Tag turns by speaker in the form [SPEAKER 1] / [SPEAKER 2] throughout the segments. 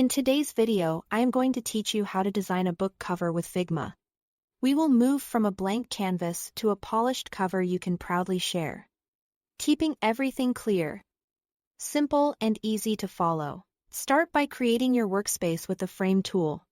[SPEAKER 1] In today's video, I am going to teach you how to design a book cover with Figma. We will move from a blank canvas to a polished cover you can proudly share. Keeping everything clear, simple, and easy to follow. Start by creating your workspace with the Frame tool.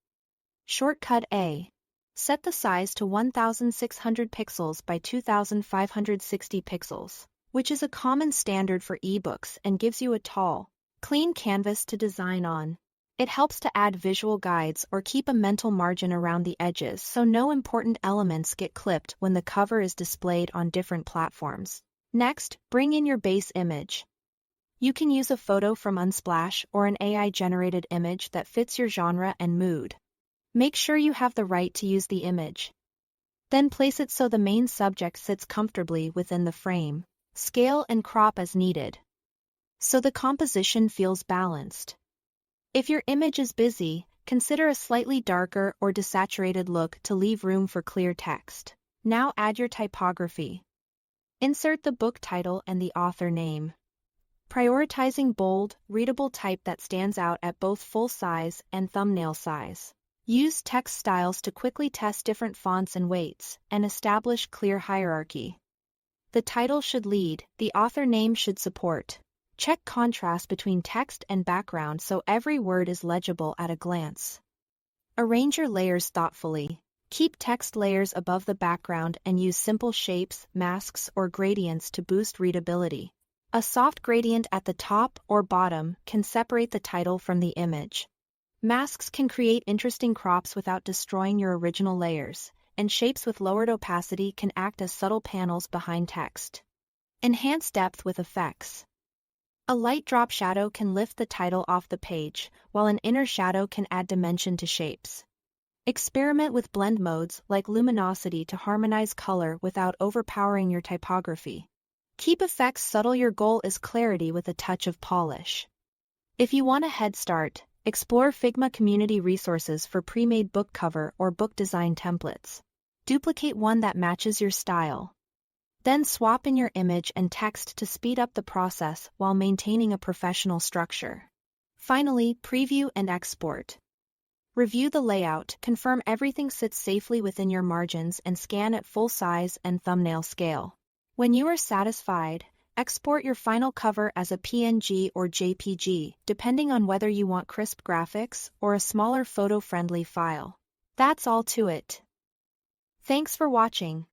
[SPEAKER 1] Shortcut A. Set the size to 1600 pixels by 2560 pixels, which is a common standard for ebooks and gives you a tall, clean canvas to design on. It helps to add visual guides or keep a mental margin around the edges so no important elements get clipped when the cover is displayed on different platforms. Next, bring in your base image. You can use a photo from Unsplash or an AI-generated image that fits your genre and mood. Make sure you have the right to use the image. Then place it so the main subject sits comfortably within the frame. Scale and crop as needed, so the composition feels balanced. If your image is busy, consider a slightly darker or desaturated look to leave room for clear text. Now add your typography. Insert the book title and the author name. Prioritizing bold, readable type that stands out at both full size and thumbnail size. Use text styles to quickly test different fonts and weights, and establish clear hierarchy. The title should lead, the author name should support. Check contrast between text and background so every word is legible at a glance. Arrange your layers thoughtfully. Keep text layers above the background and use simple shapes, masks, or gradients to boost readability. A soft gradient at the top or bottom can separate the title from the image. Masks can create interesting crops without destroying your original layers, and shapes with lowered opacity can act as subtle panels behind text. Enhance depth with effects. A light drop shadow can lift the title off the page, while an inner shadow can add dimension to shapes. Experiment with blend modes like luminosity to harmonize color without overpowering your typography. Keep effects subtle. Your goal is clarity with a touch of polish. If you want a head start, explore Figma community resources for pre-made book cover or book design templates. Duplicate one that matches your style. Then swap in your image and text to speed up the process while maintaining a professional structure. Finally, preview and export. Review the layout, confirm everything sits safely within your margins, and scan at full size and thumbnail scale. When you are satisfied, export your final cover as a PNG or JPG, depending on whether you want crisp graphics or a smaller photo-friendly file. That's all to it. Thanks for watching.